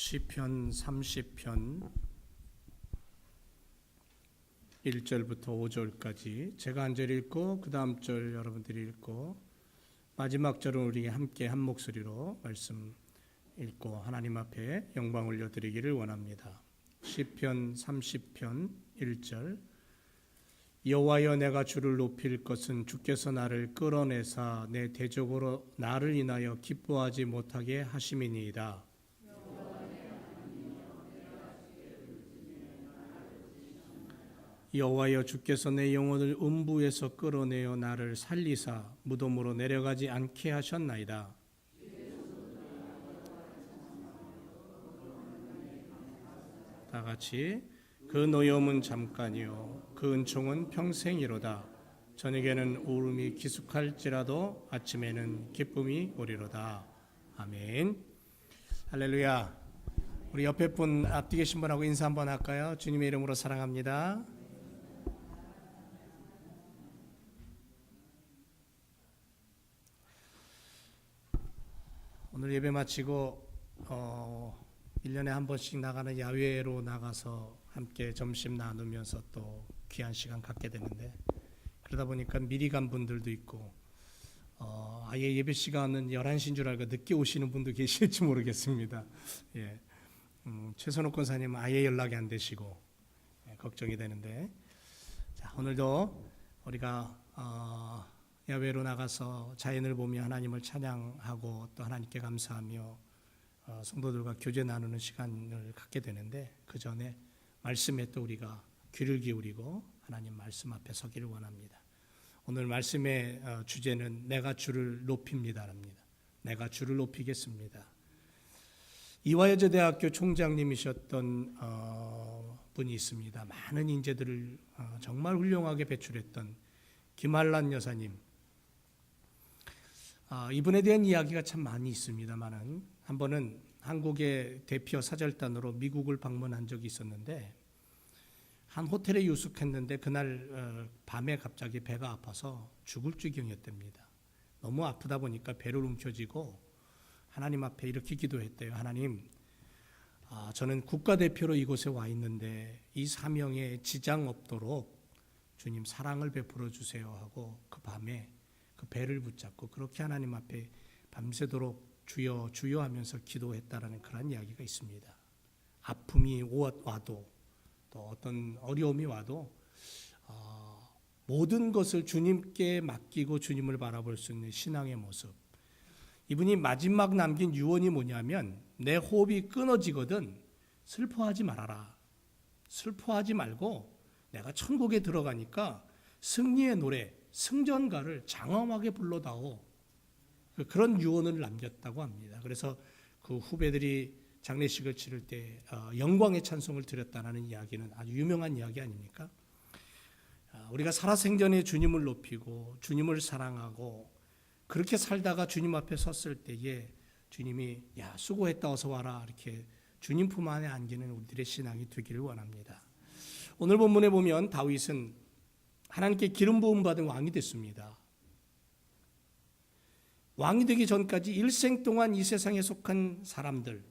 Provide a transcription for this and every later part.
시편 30편 1절부터 5절까지 제가 한 절 읽고 그 다음 절 여러분들이 읽고 마지막 절은 우리 함께 한 목소리로 말씀 읽고 하나님 앞에 영광 올려드리기를 원합니다. 시편 30편 1절 여호와여 내가 주를 높일 것은 주께서 나를 끌어내사 내 대적으로 나를 인하여 기뻐하지 못하게 하심이니이다. 여호와여 주께서 내 영혼을 음부에서 끌어내어 나를 살리사 무덤으로 내려가지 않게 하셨나이다. 다 같이 그 노염은 잠깐이요 그 은총은 평생이로다. 저녁에는 울음이 기숙할지라도 아침에는 기쁨이 오리로다. 아멘. 할렐루야. 우리 옆에 분 앞뒤 계신 분하고 인사 한번 할까요? 주님의 이름으로 사랑합니다. 오늘 예배 마치고 1년에 한 번씩 나가는 야외로 나가서 함께 점심 나누면서 또 귀한 시간 갖게 되는데 그러다 보니까 미리 간 분들도 있고 아예 예배 시간은 11시인 줄 알고 늦게 오시는 분도 계실지 모르겠습니다. 예. 최선옥 권사님은 아예 연락이 안 되시고 걱정이 되는데 자, 오늘도 우리가 야외로 나가서 자연을 보며 하나님을 찬양하고 또 하나님께 감사하며 성도들과 교제 나누는 시간을 갖게 되는데 그 전에 말씀에 또 우리가 귀를 기울이고 하나님 말씀 앞에 서기를 원합니다. 오늘 말씀의 주제는 내가 주를 높입니다랍니다. 내가 주를 높이겠습니다. 이화여자대학교 총장님이셨던 분이 있습니다. 많은 인재들을 정말 훌륭하게 배출했던 김한란 여사님. 이분에 대한 이야기가 참 많이 있습니다만은 한 번은 한국의 대표 사절단으로 미국을 방문한 적이 있었는데 한 호텔에 유숙했는데 그날 밤에 갑자기 배가 아파서 죽을 지경이었답니다. 너무 아프다 보니까 배를 움켜쥐고 하나님 앞에 이렇게 기도했대요. 하나님, 저는 국가대표로 이곳에 와 있는데 이 사명에 지장 없도록 주님 사랑을 베풀어 주세요 하고 그 밤에 그 배를 붙잡고 그렇게 하나님 앞에 밤새도록 주여 주여 하면서 기도했다라는 그런 이야기가 있습니다. 아픔이 와도 또 어떤 어려움이 와도 모든 것을 주님께 맡기고 주님을 바라볼 수 있는 신앙의 모습. 이분이 마지막 남긴 유언이 뭐냐면 내 호흡이 끊어지거든 슬퍼하지 말아라. 슬퍼하지 말고 내가 천국에 들어가니까 승리의 노래, 승전가를 장엄하게 불러다오. 그런 유언을 남겼다고 합니다. 그래서 그 후배들이 장례식을 치를 때 영광의 찬송을 드렸다는 이야기는 아주 유명한 이야기 아닙니까? 우리가 살아생전에 주님을 높이고 주님을 사랑하고 그렇게 살다가 주님 앞에 섰을 때에 주님이 야 수고했다 어서 와라 이렇게 주님 품 안에 안기는 우리들의 신앙이 되기를 원합니다. 오늘 본문에 보면 다윗은 하나님께 기름 부음 받은 왕이 됐습니다. 왕이 되기 전까지 일생 동안 이 세상에 속한 사람들,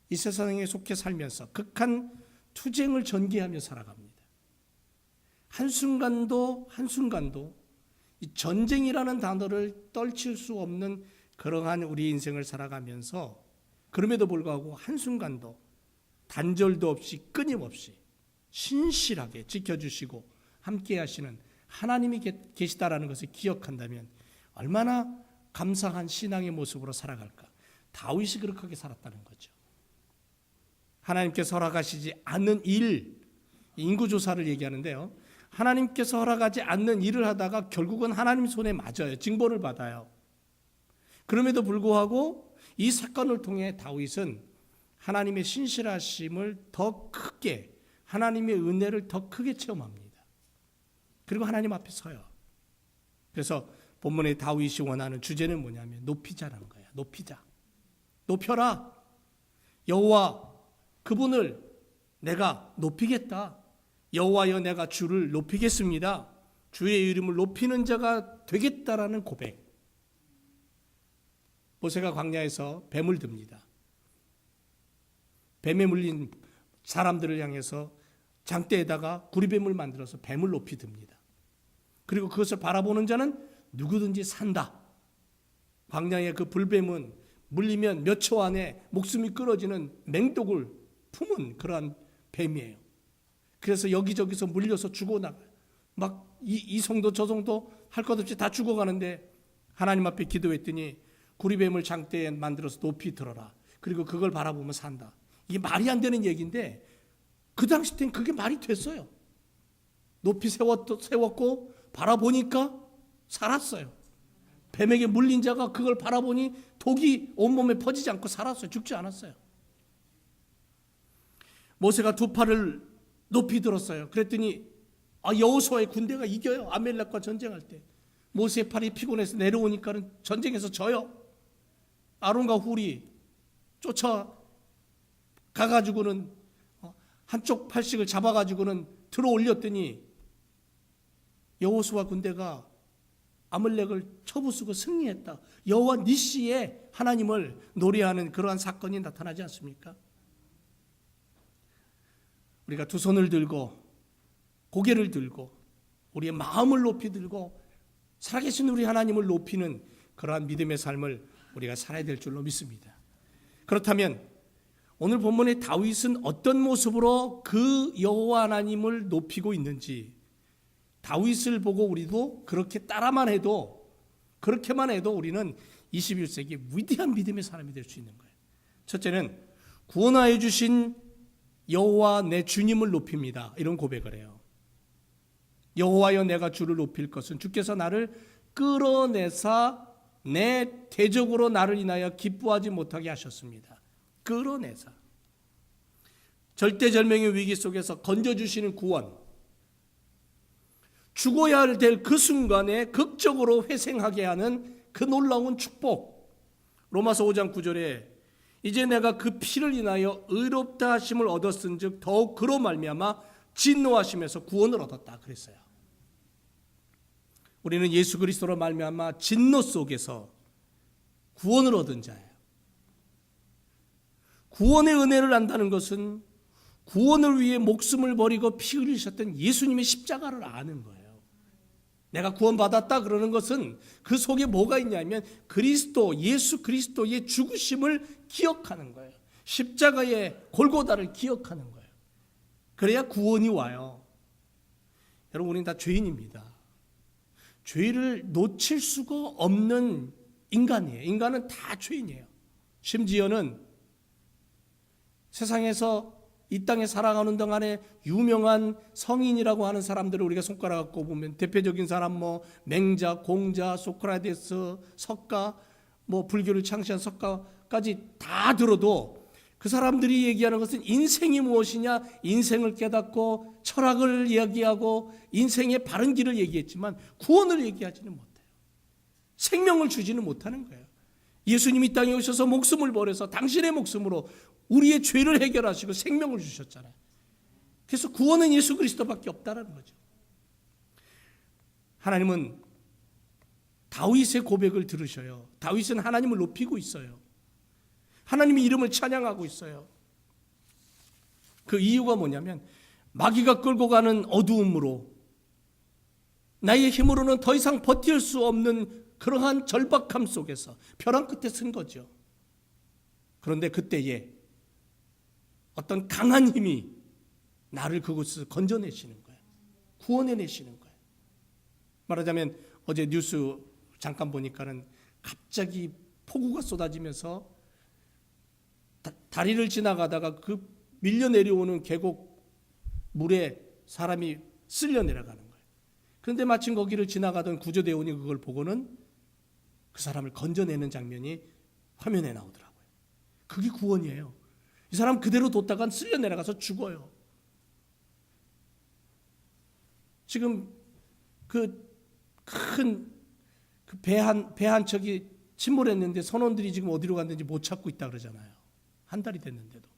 이 세상에 속해 살면서 극한 투쟁을 전개하며 살아갑니다. 한순간도 이 전쟁이라는 단어를 떨칠 수 없는 그러한 우리 인생을 살아가면서 그럼에도 불구하고 한순간도 단절도 없이 끊임없이 신실하게 지켜주시고 함께 하시는 하나님이 계시다라는 것을 기억한다면 얼마나 감사한 신앙의 모습으로 살아갈까. 다윗이 그렇게 살았다는 거죠. 하나님께서 허락하시지 않는 일, 인구조사를 얘기하는데요. 하나님께서 허락하지 않는 일을 하다가 결국은 하나님 손에 맞아요. 징벌을 받아요. 그럼에도 불구하고 이 사건을 통해 다윗은 하나님의 신실하심을 더 크게, 하나님의 은혜를 더 크게 체험합니다. 그리고 하나님 앞에 서요. 그래서 본문에 다윗이 원하는 주제는 뭐냐면 높이자라는 거예요. 높이자. 높여라. 여호와 그분을 내가 높이겠다. 여호와여 내가 주를 높이겠습니다. 주의 이름을 높이는 자가 되겠다라는 고백. 모세가 광야에서 뱀을 듭니다. 뱀에 물린 사람들을 향해서 장대에다가 구리뱀을 만들어서 뱀을 높이 듭니다. 그리고 그것을 바라보는 자는 누구든지 산다. 광야의 그 불뱀은 물리면 몇 초 안에 목숨이 끊어지는 맹독을 품은 그러한 뱀이에요. 그래서 여기저기서 물려서 죽어나가요. 막 이 성도 저 성도 할 것 없이 다 죽어가는데 하나님 앞에 기도했더니 구리뱀을 장대에 만들어서 높이 들어라. 그리고 그걸 바라보면 산다. 이게 말이 안 되는 얘기인데 그 당시 땐 그게 말이 됐어요. 높이 세웠고 바라보니까 살았어요. 뱀에게 물린 자가 그걸 바라보니 독이 온몸에 퍼지지 않고 살았어요. 죽지 않았어요. 모세가 두 팔을 높이 들었어요. 그랬더니 여호수아의 군대가 이겨요. 아멜렉과 전쟁할 때. 모세의 팔이 피곤해서 내려오니까는 전쟁에서 져요. 아론과 훌이 쫓아가가지고는 한쪽 팔씩을 잡아가지고는 들어 올렸더니 여호수아 군대가 아말렉을 쳐부수고 승리했다. 여호와 니시의 하나님을 노래하는 그러한 사건이 나타나지 않습니까? 우리가 두 손을 들고 고개를 들고 우리의 마음을 높이 들고 살아계신 우리 하나님을 높이는 그러한 믿음의 삶을 우리가 살아야 될 줄로 믿습니다. 그렇다면 오늘 본문의 다윗은 어떤 모습으로 그 여호와 하나님을 높이고 있는지 다윗을 보고 우리도 그렇게만 해도 우리는 21세기 위대한 믿음의 사람이 될 수 있는 거예요. 첫째는 구원하여 주신 여호와 내 주님을 높입니다. 이런 고백을 해요. 여호와여 내가 주를 높일 것은 주께서 나를 끌어내사 내 대적으로 나를 인하여 기뻐하지 못하게 하셨습니다. 끌어내사. 절대절명의 위기 속에서 건져주시는 구원. 죽어야 될 그 순간에 극적으로 회생하게 하는 그 놀라운 축복. 로마서 5장 9절에 이제 내가 그 피를 인하여 의롭다 하심을 얻었은즉 더욱 그로 말미암아 진노하심에서 구원을 얻었다 그랬어요. 우리는 예수 그리스도로 말미암아 진노 속에서 구원을 얻은 자예요. 구원의 은혜를 안다는 것은 구원을 위해 목숨을 버리고 피 흘리셨던 예수님의 십자가를 아는 거예요. 내가 구원받았다 그러는 것은 그 속에 뭐가 있냐면 예수 그리스도의 죽으심을 기억하는 거예요. 십자가의 골고다를 기억하는 거예요. 그래야 구원이 와요. 여러분, 우리는 다 죄인입니다. 죄를 놓칠 수가 없는 인간이에요. 인간은 다 죄인이에요. 심지어는 세상에서 이 땅에 살아가는 동안에 유명한 성인이라고 하는 사람들을 우리가 손가락 꼽으면 대표적인 사람 맹자, 공자, 소크라테스, 석가, 불교를 창시한 석가까지 다 들어도 그 사람들이 얘기하는 것은 인생이 무엇이냐, 인생을 깨닫고 철학을 이야기하고 인생의 바른 길을 얘기했지만 구원을 얘기하지는 못해요. 생명을 주지는 못하는 거예요. 예수님이 땅에 오셔서 목숨을 버려서 당신의 목숨으로 우리의 죄를 해결하시고 생명을 주셨잖아요. 그래서 구원은 예수 그리스도밖에 없다는 거죠. 하나님은 다윗의 고백을 들으셔요. 다윗은 하나님을 높이고 있어요. 하나님의 이름을 찬양하고 있어요. 그 이유가 뭐냐면 마귀가 끌고 가는 어두움으로 나의 힘으로는 더 이상 버틸 수 없는 그러한 절박함 속에서 벼랑 끝에 쓴 거죠. 그런데 그때에 어떤 강한 힘이 나를 그곳에서 건져내시는 거예요. 구원해내시는 거예요. 말하자면 어제 뉴스 잠깐 보니까는 갑자기 폭우가 쏟아지면서 다리를 지나가다가 그 밀려 내려오는 계곡 물에 사람이 쓸려 내려가는 거예요. 그런데 마침 거기를 지나가던 구조대원이 그걸 보고는 그 사람을 건져내는 장면이 화면에 나오더라고요. 그게 구원이에요. 이 사람 그대로 뒀다간 쓸려 내려가서 죽어요. 지금 그 큰 배 한 척이 침몰했는데 선원들이 지금 어디로 갔는지 못 찾고 있다 그러잖아요. 한 달이 됐는데도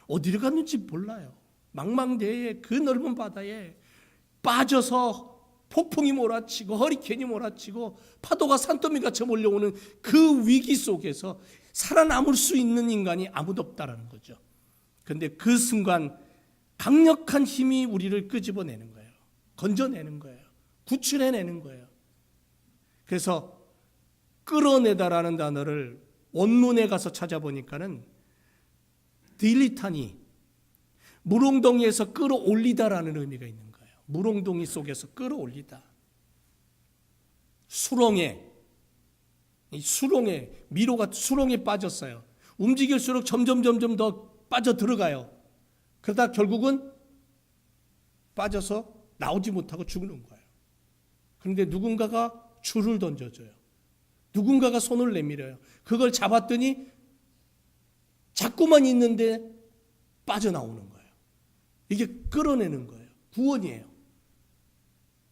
어디로 갔는지 몰라요. 망망대해 그 넓은 바다에 빠져서 폭풍이 몰아치고 허리케인이 몰아치고 파도가 산더미같이 몰려오는 그 위기 속에서 살아남을 수 있는 인간이 아무도 없다라는 거죠. 그런데 그 순간 강력한 힘이 우리를 끄집어내는 거예요. 건져내는 거예요. 구출해내는 거예요. 그래서 끌어내다라는 단어를 원문에 가서 찾아보니까는 딜리타니, 물웅덩이에서 끌어올리다라는 의미가 있는 거예요. 물웅덩이 속에서 끌어올리다. 수렁에 미로가 수렁에 빠졌어요. 움직일수록 점점 더 빠져 들어가요. 그러다 결국은 빠져서 나오지 못하고 죽는 거예요. 그런데 누군가가 줄을 던져줘요. 누군가가 손을 내밀어요. 그걸 잡았더니 잡고만 있는데 빠져나오는 거예요. 이게 끌어내는 거예요. 구원이에요.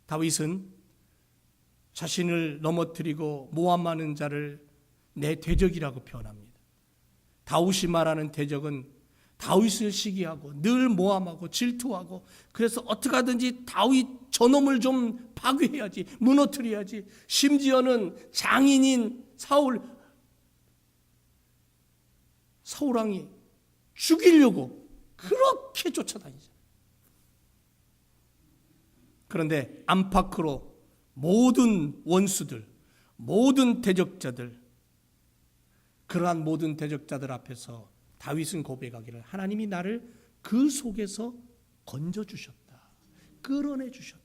다윗은 자신을 넘어뜨리고 모함하는 자를 내 대적이라고 표현합니다. 다윗이 말하는 대적은 다윗을 시기하고 늘 모함하고 질투하고, 그래서 어떻게 하든지 다윗 저놈을 좀 파괴해야지, 무너뜨려야지. 심지어는 장인인 사울왕이 죽이려고 그렇게 쫓아다니죠. 그런데 안팎으로 모든 원수들, 모든 대적자들, 그러한 모든 대적자들 앞에서 다윗은 고백하기를 하나님이 나를 그 속에서 건져주셨다. 끌어내주셨다.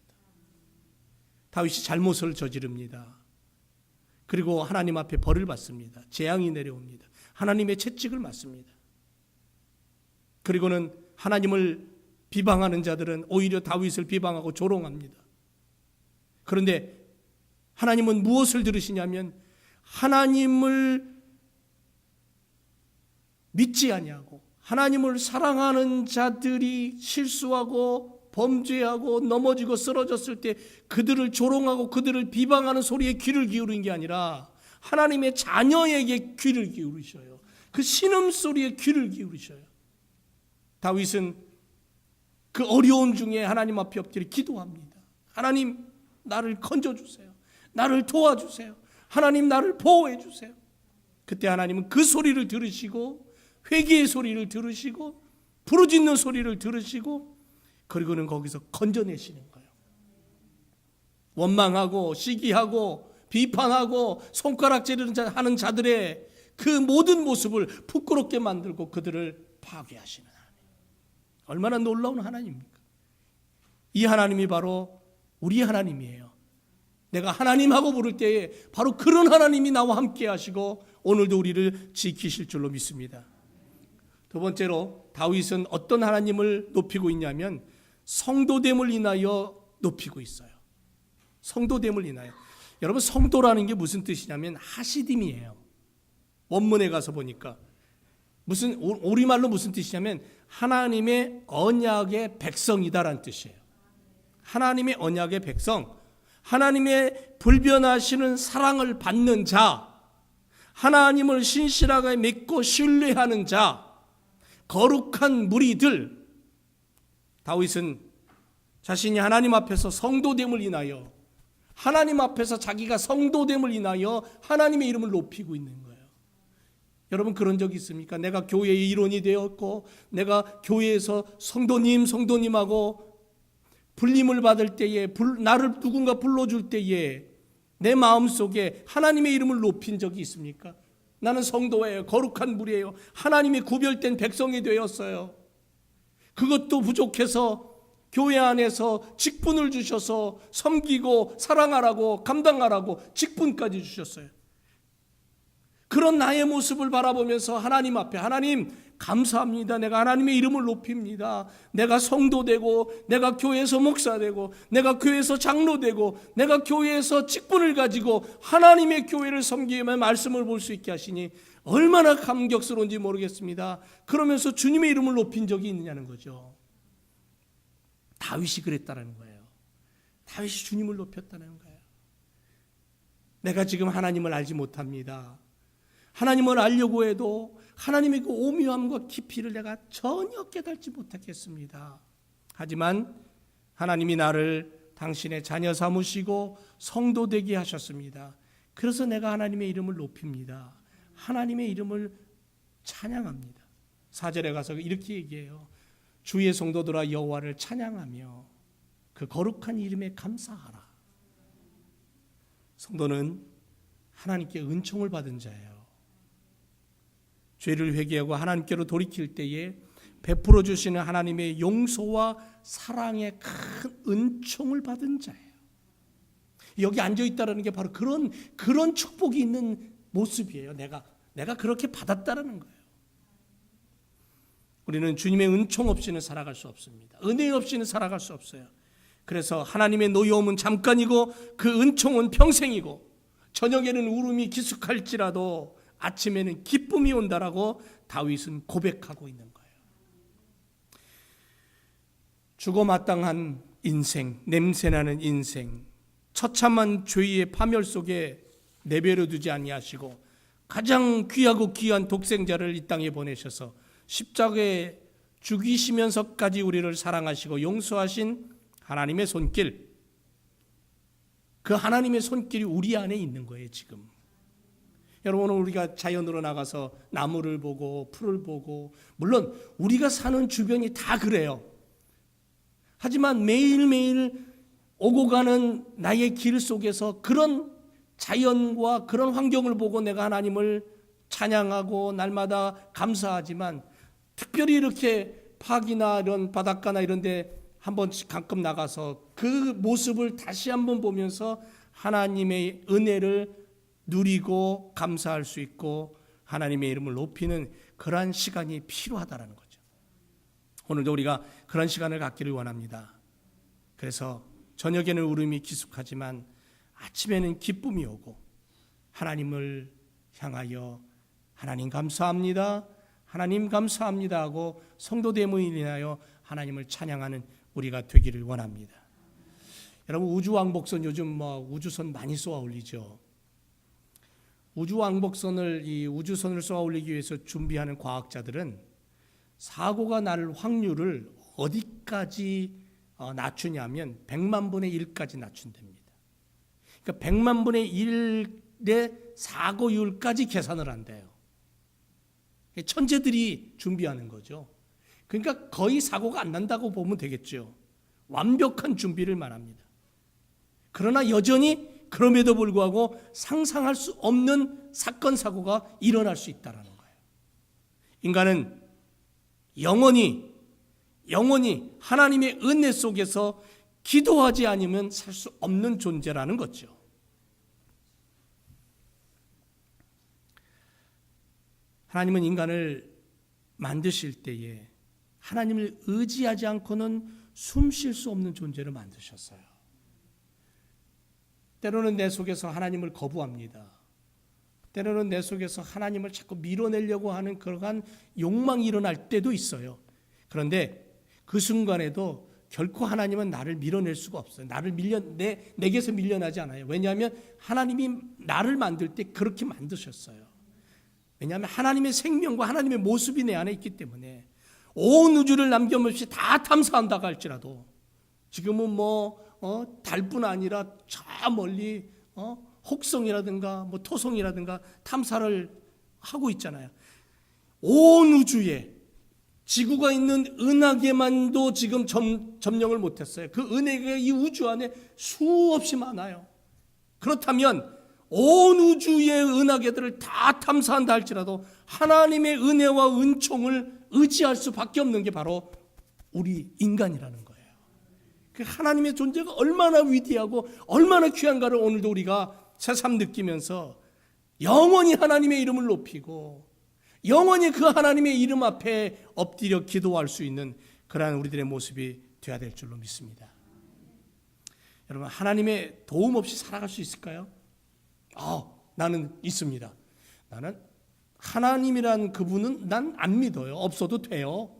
다윗이 잘못을 저지릅니다. 그리고 하나님 앞에 벌을 받습니다. 재앙이 내려옵니다. 하나님의 채찍을 맞습니다. 그리고는 하나님을 비방하는 자들은 오히려 다윗을 비방하고 조롱합니다. 그런데 하나님은 무엇을 들으시냐면 하나님을 믿지 아니하고 하나님을 사랑하는 자들이 실수하고 범죄하고 넘어지고 쓰러졌을 때 그들을 조롱하고 그들을 비방하는 소리에 귀를 기울이는 게 아니라 하나님의 자녀에게 귀를 기울이셔요. 그 신음소리에 귀를 기울이셔요. 다윗은 그 어려움 중에 하나님 앞에 엎드려 기도합니다. 하나님, 나를 건져주세요. 나를 도와주세요. 하나님, 나를 보호해주세요. 그때 하나님은 그 소리를 들으시고 회개의 소리를 들으시고 부르짖는 소리를 들으시고 그리고는 거기서 건져내시는 거예요. 원망하고 시기하고 비판하고 손가락질하는 자들의 그 모든 모습을 부끄럽게 만들고 그들을 파괴하시는 하나님. 얼마나 놀라운 하나님입니까? 이 하나님이 바로 우리 하나님이에요. 내가 하나님하고 부를 때에 바로 그런 하나님이 나와 함께 하시고 오늘도 우리를 지키실 줄로 믿습니다. 두 번째로 다윗은 어떤 하나님을 높이고 있냐면 성도됨을 인하여 높이고 있어요. 성도됨을 인하여. 여러분, 성도라는 게 무슨 뜻이냐면 하시딤이에요. 원문에 가서 보니까 우리말로 무슨 뜻이냐면 하나님의 언약의 백성이다라는 뜻이에요. 하나님의 언약의 백성, 하나님의 불변하시는 사랑을 받는 자, 하나님을 신실하게 믿고 신뢰하는 자, 거룩한 무리들. 다윗은 자신이 하나님 앞에서 성도됨을 인하여, 하나님 앞에서 자기가 성도됨을 인하여 하나님의 이름을 높이고 있는 거예요. 여러분, 그런 적 있습니까? 내가 교회의 일원이 되었고 내가 교회에서 성도님하고 불림을 받을 때에, 나를 누군가 불러줄 때에 내 마음속에 하나님의 이름을 높인 적이 있습니까? 나는 성도예요. 거룩한 무리예요. 하나님의 구별된 백성이 되었어요. 그것도 부족해서 교회 안에서 직분을 주셔서 섬기고 사랑하라고 감당하라고 직분까지 주셨어요. 그런 나의 모습을 바라보면서 하나님 앞에, 하나님 감사합니다. 내가 하나님의 이름을 높입니다. 내가 성도되고 내가 교회에서 목사되고 내가 교회에서 장로되고 내가 교회에서 직분을 가지고 하나님의 교회를 섬기며 말씀을 볼 수 있게 하시니 얼마나 감격스러운지 모르겠습니다. 그러면서 주님의 이름을 높인 적이 있느냐는 거죠. 다윗이 그랬다는 거예요. 다윗이 주님을 높였다는 거예요. 내가 지금 하나님을 알지 못합니다. 하나님을 알려고 해도 하나님의 그 오묘함과 깊이를 내가 전혀 깨닫지 못하겠습니다. 하지만 하나님이 나를 당신의 자녀 삼으시고 성도 되게 하셨습니다. 그래서 내가 하나님의 이름을 높입니다. 하나님의 이름을 찬양합니다. 4절에 가서 이렇게 얘기해요. 주의 성도들아 여호와를 찬양하며 그 거룩한 이름에 감사하라. 성도는 하나님께 은총을 받은 자예요. 죄를 회개하고 하나님께로 돌이킬 때에 베풀어 주시는 하나님의 용서와 사랑의 큰 은총을 받은 자예요. 여기 앉아 있다라는 게 바로 그런 축복이 있는 모습이에요. 내가 그렇게 받았다라는 거예요. 우리는 주님의 은총 없이는 살아갈 수 없습니다. 은혜 없이는 살아갈 수 없어요. 그래서 하나님의 노여움은 잠깐이고 그 은총은 평생이고 저녁에는 울음이 기숙할지라도 아침에는 기쁨이 온다라고 다윗은 고백하고 있는 거예요. 죽어마땅한 인생, 냄새나는 인생, 처참한 죄의 파멸 속에 내버려 두지 아니하시고 가장 귀하고 귀한 독생자를 이 땅에 보내셔서 십자가에 죽이시면서까지 우리를 사랑하시고 용서하신 하나님의 손길, 그 하나님의 손길이 우리 안에 있는 거예요. 지금 여러분, 오늘 우리가 자연으로 나가서 나무를 보고 풀을 보고, 물론 우리가 사는 주변이 다 그래요. 하지만 매일매일 오고 가는 나의 길 속에서 그런 자연과 그런 환경을 보고 내가 하나님을 찬양하고 날마다 감사하지만, 특별히 이렇게 파기나 이런 바닷가나 이런 데 한 번씩 가끔 나가서 그 모습을 다시 한번 보면서 하나님의 은혜를 누리고 감사할 수 있고 하나님의 이름을 높이는 그러한 시간이 필요하다는 거죠. 오늘도 우리가 그런 시간을 갖기를 원합니다. 그래서 저녁에는 울음이 기숙하지만 아침에는 기쁨이 오고 하나님을 향하여 하나님 감사합니다, 하나님 감사합니다 하고 성도됨을 인하여 하나님을 찬양하는 우리가 되기를 원합니다. 여러분, 우주왕복선 요즘 우주선 많이 쏘아 올리죠. 이 우주선을 쏘아 올리기 위해서 준비하는 과학자들은 사고가 날 확률을 어디까지 낮추냐면 100만 분의 1까지 낮춘답니다. 그러니까 100만 분의 1의 사고율까지 계산을 한대요. 천재들이 준비하는 거죠. 그러니까 거의 사고가 안 난다고 보면 되겠죠. 완벽한 준비를 말합니다. 그러나 여전히 그럼에도 불구하고 상상할 수 없는 사건 사고가 일어날 수 있다는 거예요. 인간은 영원히 하나님의 은혜 속에서 기도하지 않으면 살 수 없는 존재라는 거죠. 하나님은 인간을 만드실 때에 하나님을 의지하지 않고는 숨 쉴 수 없는 존재를 만드셨어요. 때로는 내 속에서 하나님을 거부합니다. 때로는 내 속에서 하나님을 자꾸 밀어내려고 하는 그러한 욕망이 일어날 때도 있어요. 그런데 그 순간에도 결코 하나님은 나를 밀어낼 수가 없어요. 내게서 밀려나지 않아요. 왜냐하면 하나님이 나를 만들 때 그렇게 만드셨어요. 왜냐하면 하나님의 생명과 하나님의 모습이 내 안에 있기 때문에 온 우주를 남김없이 다 탐사한다고 할지라도 지금은 달뿐 아니라 저 멀리 혹성이라든가 토성이라든가 탐사를 하고 있잖아요. 온 우주에 지구가 있는 은하계만도 지금 점령을 못했어요. 그 은하계가 이 우주 안에 수없이 많아요. 그렇다면 온 우주의 은하계들을 다 탐사한다 할지라도 하나님의 은혜와 은총을 의지할 수밖에 없는 게 바로 우리 인간이라는 거예요. 그 하나님의 존재가 얼마나 위대하고 얼마나 귀한가를 오늘도 우리가 새삼 느끼면서 영원히 하나님의 이름을 높이고 영원히 그 하나님의 이름 앞에 엎드려 기도할 수 있는 그러한 우리들의 모습이 되어야 될 줄로 믿습니다. 여러분, 하나님의 도움 없이 살아갈 수 있을까요? 나는 있습니다. 나는 하나님이란 그분은 난 안 믿어요. 없어도 돼요.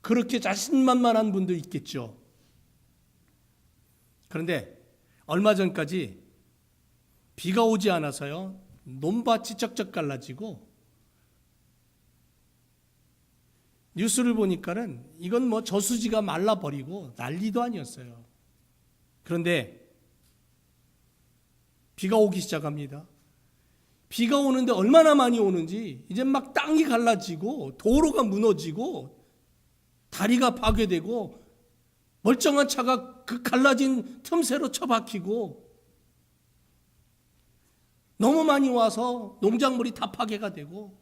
그렇게 자신만만한 분도 있겠죠. 그런데 얼마 전까지 비가 오지 않아서요, 논밭이 쩍쩍 갈라지고 뉴스를 보니까는 이건 저수지가 말라버리고 난리도 아니었어요. 그런데 비가 오기 시작합니다. 비가 오는데 얼마나 많이 오는지 이제 막 땅이 갈라지고 도로가 무너지고 다리가 파괴되고 멀쩡한 차가 그 갈라진 틈새로 처박히고 너무 많이 와서 농작물이 다 파괴가 되고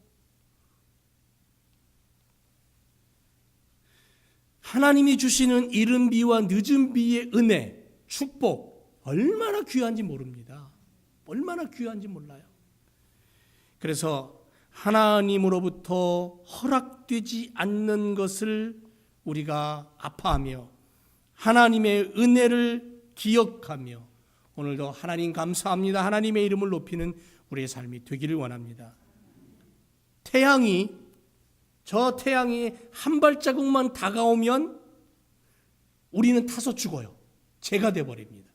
하나님이 주시는 이른 비와 늦은 비의 은혜, 축복 얼마나 귀한지 모릅니다. 얼마나 귀한지 몰라요. 그래서 하나님으로부터 허락되지 않는 것을 우리가 아파하며 하나님의 은혜를 기억하며 오늘도 하나님 감사합니다. 하나님의 이름을 높이는 우리의 삶이 되기를 원합니다. 저 태양이 한 발자국만 다가오면 우리는 타서 죽어요. 재가 돼버립니다.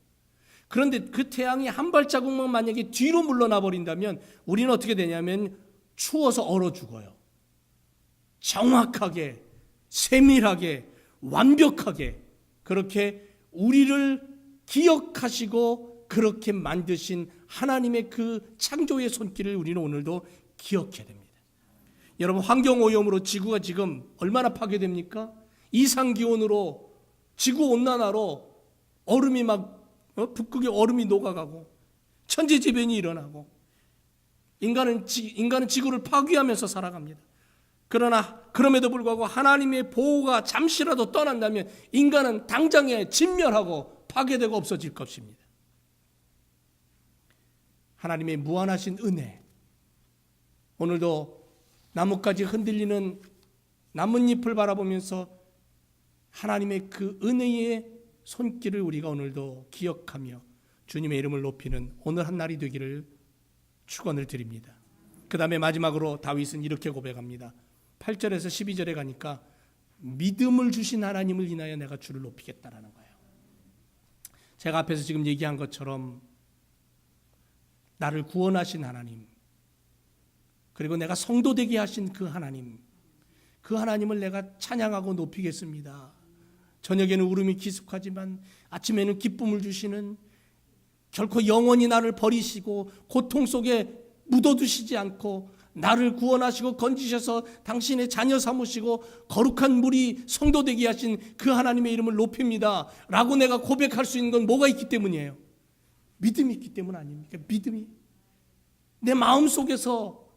그런데 그 태양이 한 발자국만 만약에 뒤로 물러나 버린다면 우리는 어떻게 되냐면 추워서 얼어 죽어요. 정확하게, 세밀하게, 완벽하게 그렇게 우리를 기억하시고 그렇게 만드신 하나님의 그 창조의 손길을 우리는 오늘도 기억해야 됩니다. 여러분, 환경오염으로 지구가 지금 얼마나 파괴됩니까? 이상기온으로, 지구온난화로 얼음이 막 북극의 얼음이 녹아가고 천재지변이 일어나고 인간은 지구를 파괴하면서 살아갑니다. 그러나 그럼에도 불구하고 하나님의 보호가 잠시라도 떠난다면 인간은 당장에 진멸하고 파괴되고 없어질 것입니다. 하나님의 무한하신 은혜, 오늘도 나뭇가지 흔들리는 나뭇잎을 바라보면서 하나님의 그 은혜의 손길을 우리가 오늘도 기억하며 주님의 이름을 높이는 오늘 한 날이 되기를 축원을 드립니다. 그 다음에 마지막으로 다윗은 이렇게 고백합니다. 8절에서 12절에 가니까 믿음을 주신 하나님을 인하여 내가 주를 높이겠다라는 거예요. 제가 앞에서 지금 얘기한 것처럼 나를 구원하신 하나님, 그리고 내가 성도 되게 하신 그 하나님을 내가 찬양하고 높이겠습니다. 저녁에는 울음이 기숙하지만 아침에는 기쁨을 주시는, 결코 영원히 나를 버리시고 고통 속에 묻어두시지 않고 나를 구원하시고 건지셔서 당신의 자녀 삼으시고 거룩한 무리 성도 되게 하신 그 하나님의 이름을 높입니다 라고 내가 고백할 수 있는 건 뭐가 있기 때문이에요? 믿음이 있기 때문 아닙니까? 믿음이 내 마음속에서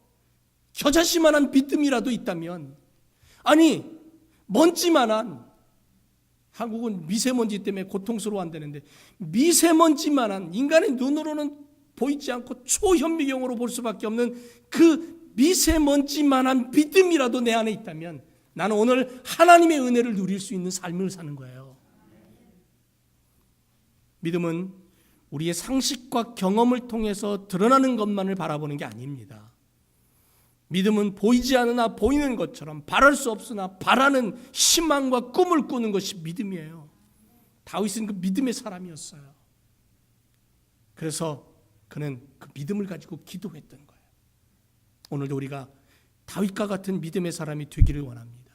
겨자씨만한 믿음이라도 있다면, 아니 먼지만한, 한국은 미세먼지 때문에 고통스러워한다는데 미세먼지만한, 인간의 눈으로는 보이지 않고 초현미경으로 볼 수밖에 없는 그 미세먼지만한 믿음이라도 내 안에 있다면 나는 오늘 하나님의 은혜를 누릴 수 있는 삶을 사는 거예요. 믿음은 우리의 상식과 경험을 통해서 드러나는 것만을 바라보는 게 아닙니다. 믿음은 보이지 않으나 보이는 것처럼, 바랄 수 없으나 바라는 희망과 꿈을 꾸는 것이 믿음이에요. 다윗은 그 믿음의 사람이었어요. 그래서 그는 그 믿음을 가지고 기도했던 거예요. 오늘도 우리가 다윗과 같은 믿음의 사람이 되기를 원합니다.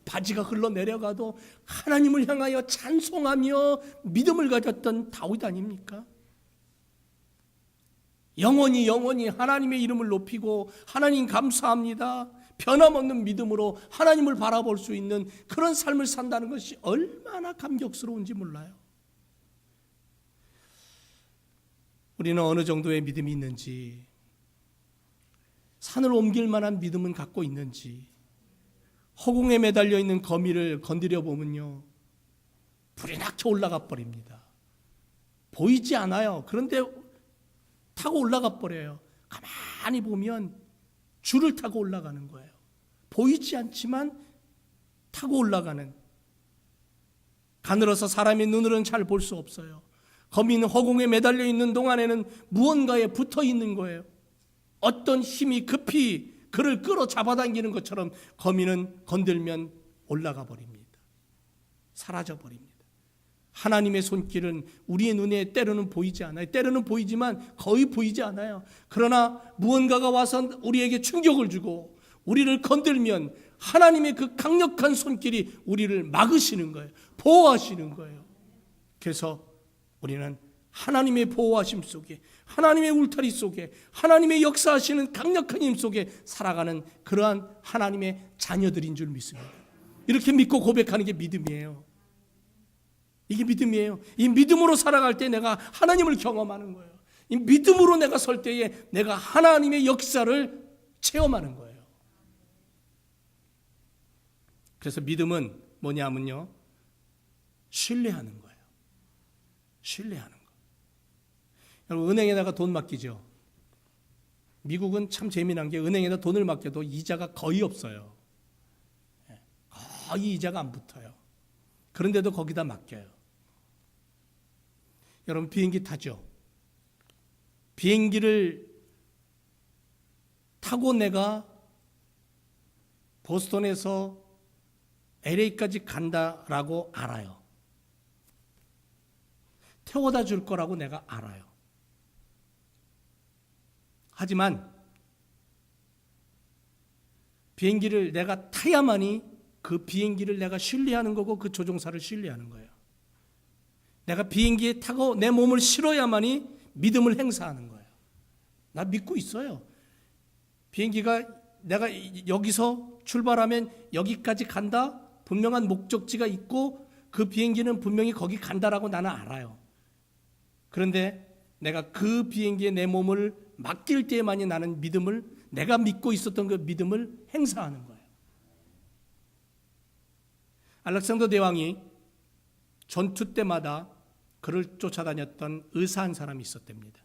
바지가 흘러내려가도 하나님을 향하여 찬송하며 믿음을 가졌던 다윗 아닙니까? 영원히 하나님의 이름을 높이고 하나님 감사합니다, 변함없는 믿음으로 하나님을 바라볼 수 있는 그런 삶을 산다는 것이 얼마나 감격스러운지 몰라요. 우리는 어느 정도의 믿음이 있는지, 산을 옮길 만한 믿음은 갖고 있는지, 허공에 매달려 있는 거미를 건드려 보면요 불이 낙쳐 올라가 버립니다. 보이지 않아요. 그런데 타고 올라가 버려요. 가만히 보면 줄을 타고 올라가는 거예요. 보이지 않지만 타고 올라가는, 가늘어서 사람의 눈으로는 잘 볼 수 없어요. 거미는 허공에 매달려 있는 동안에는 무언가에 붙어 있는 거예요. 어떤 힘이 급히 그를 끌어 잡아당기는 것처럼 거미는 건들면 올라가 버립니다. 사라져 버립니다. 하나님의 손길은 우리의 눈에 때로는 보이지 않아요. 때로는 보이지만 거의 보이지 않아요. 그러나 무언가가 와서 우리에게 충격을 주고 우리를 건들면 하나님의 그 강력한 손길이 우리를 막으시는 거예요. 보호하시는 거예요. 그래서 우리는 하나님의 보호하심 속에, 하나님의 울타리 속에, 하나님의 역사하시는 강력한 힘 속에 살아가는 그러한 하나님의 자녀들인 줄 믿습니다. 이렇게 믿고 고백하는 게 믿음이에요. 이게 믿음이에요. 이 믿음으로 살아갈 때 내가 하나님을 경험하는 거예요. 이 믿음으로 내가 설 때에 내가 하나님의 역사를 체험하는 거예요. 그래서 믿음은 뭐냐면요, 신뢰하는 거예요. 신뢰하는 거. 여러분, 은행에다가 돈 맡기죠. 미국은 참 재미난 게 은행에다 돈을 맡겨도 이자가 거의 없어요. 거의 이자가 안 붙어요. 그런데도 거기다 맡겨요. 여러분, 비행기 타죠. 비행기를 타고 내가 보스턴에서 LA까지 간다라고 알아요. 태워다 줄 거라고 내가 알아요. 하지만 비행기를 내가 타야만이 그 비행기를 내가 신뢰하는 거고 그 조종사를 신뢰하는 거예요. 내가 비행기에 타고 내 몸을 실어야만이 믿음을 행사하는 거예요. 나 믿고 있어요. 비행기가 내가 여기서 출발하면 여기까지 간다. 분명한 목적지가 있고 그 비행기는 분명히 거기 간다라고 나는 알아요. 그런데 내가 그 비행기에 내 몸을 맡길 때만이 나는 믿음을, 내가 믿고 있었던 그 믿음을 행사하는 거예요. 알렉산더 대왕이 전투 때마다 그를 쫓아다녔던 의사 한 사람이 있었답니다.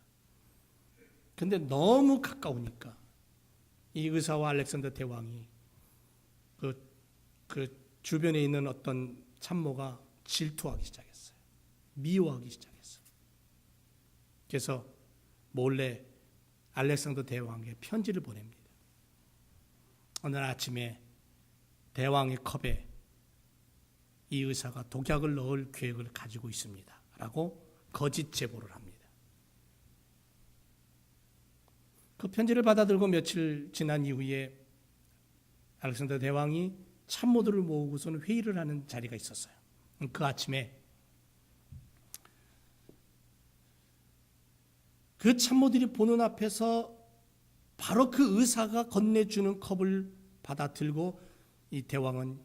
근데 너무 가까우니까 이 의사와 알렉산더 대왕이 그 주변에 있는 어떤 참모가 질투하기 시작했어요. 미워하기 시작했어요. 그래서 몰래 알렉산더 대왕에게 편지를 보냅니다. 어느 아침에 대왕의 컵에 이 의사가 독약을 넣을 계획을 가지고 있습니다. 라고 거짓 제보를 합니다. 그 편지를 받아들고 며칠 지난 이후에 알렉산더 대왕이 참모들을 모으고서는 회의를 하는 자리가 있었어요. 그 아침에 그 참모들이 보는 앞에서 바로 그 의사가 건네주는 컵을 받아 들고 이 대왕은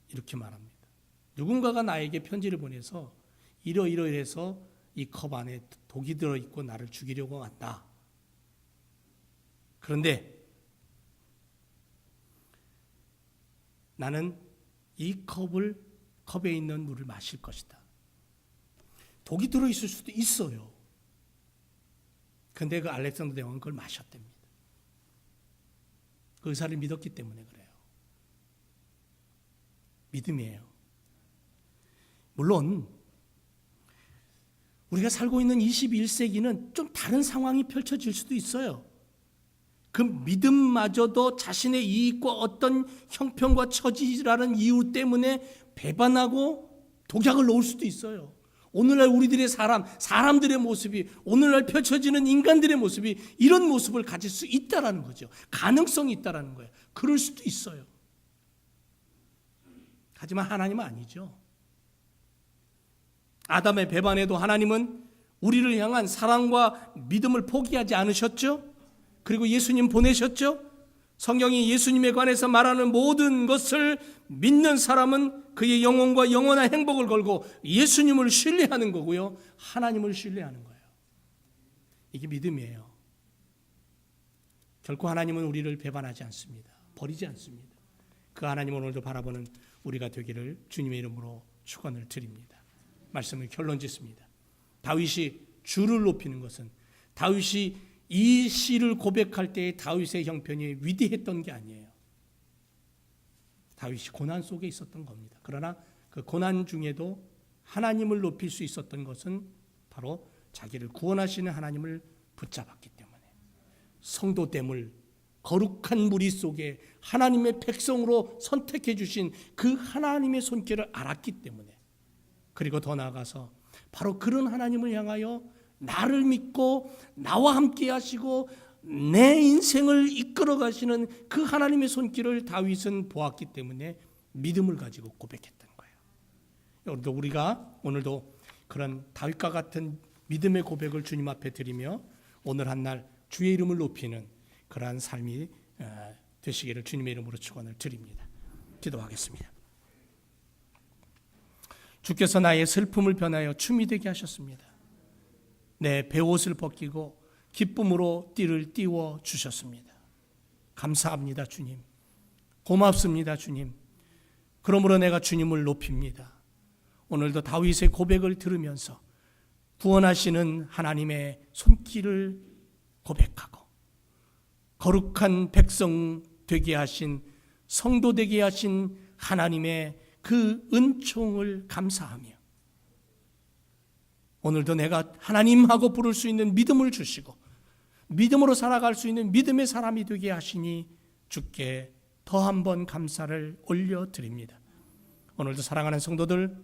이렇게 말합니다. 누군가가 나에게 편지를 보내서 이러이러해서 이 컵 안에 독이 들어있고 나를 죽이려고 한다. 그런데 나는 이 컵에 있는 물을 마실 것이다. 독이 들어있을 수도 있어요. 그런데 그 알렉산더 대왕은 그걸 마셨답니다. 그 의사를 믿었기 때문에 그래요. 믿음이에요. 물론 우리가 살고 있는 21세기는 좀 다른 상황이 펼쳐질 수도 있어요. 그 믿음마저도 자신의 이익과 어떤 형편과 처지라는 이유 때문에 배반하고 독약을 놓을 수도 있어요. 오늘날 우리들의 사람들의 모습이, 오늘날 펼쳐지는 인간들의 모습이 이런 모습을 가질 수 있다라는 거죠. 가능성이 있다라는 거예요. 그럴 수도 있어요. 하지만 하나님은 아니죠. 아담의 배반에도 하나님은 우리를 향한 사랑과 믿음을 포기하지 않으셨죠. 그리고 예수님 보내셨죠. 성경이 예수님에 관해서 말하는 모든 것을 믿는 사람은 그의 영혼과 영원한 행복을 걸고 예수님을 신뢰하는 거고요, 하나님을 신뢰하는 거예요. 이게 믿음이에요. 결코 하나님은 우리를 배반하지 않습니다. 버리지 않습니다. 그 하나님을 오늘도 바라보는 우리가 되기를 주님의 이름으로 축원을 드립니다. 말씀을 결론 짓습니다. 다윗이 주를 높이는 것은, 다윗이 이 시를 고백할 때의 다윗의 형편이 위대했던 게 아니에요. 다윗이 고난 속에 있었던 겁니다. 그러나 그 고난 중에도 하나님을 높일 수 있었던 것은 바로 자기를 구원하시는 하나님을 붙잡았기 때문에, 성도됨을 거룩한 무리 속에 하나님의 백성으로 선택해 주신 그 하나님의 손길을 알았기 때문에, 그리고 더 나아가서 바로 그런 하나님을 향하여 나를 믿고 나와 함께 하시고 내 인생을 이끌어 가시는 그 하나님의 손길을 다윗은 보았기 때문에 믿음을 가지고 고백했던 거예요. 우리가 오늘도 그런 다윗과 같은 믿음의 고백을 주님 앞에 드리며 오늘 한 날 주의 이름을 높이는 그러한 삶이 되시기를 주님의 이름으로 축원을 드립니다. 기도하겠습니다. 주께서 나의 슬픔을 변하여 춤이 되게 하셨습니다. 내 베옷을 벗기고 기쁨으로 띠를 띄워 주셨습니다. 감사합니다, 주님. 고맙습니다, 주님. 그러므로 내가 주님을 높입니다. 오늘도 다윗의 고백을 들으면서 구원하시는 하나님의 손길을 고백하고 거룩한 백성 되게 하신, 성도 되게 하신 하나님의 그 은총을 감사하며 오늘도 내가 하나님하고 부를 수 있는 믿음을 주시고 믿음으로 살아갈 수 있는 믿음의 사람이 되게 하시니 주께 더 한 번 감사를 올려드립니다. 오늘도 사랑하는 성도들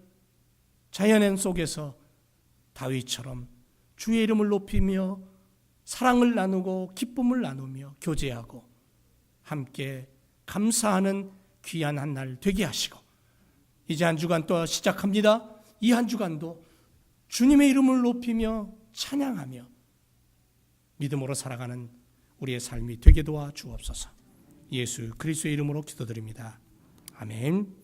자연의 속에서 다윗처럼 주의 이름을 높이며 사랑을 나누고 기쁨을 나누며 교제하고 함께 감사하는 귀한 한 날 되게 하시고 이제 한 주간 또 시작합니다. 이 한 주간도 주님의 이름을 높이며 찬양하며 믿음으로 살아가는 우리의 삶이 되게 도와 주옵소서. 예수 그리스도의 이름으로 기도드립니다. 아멘.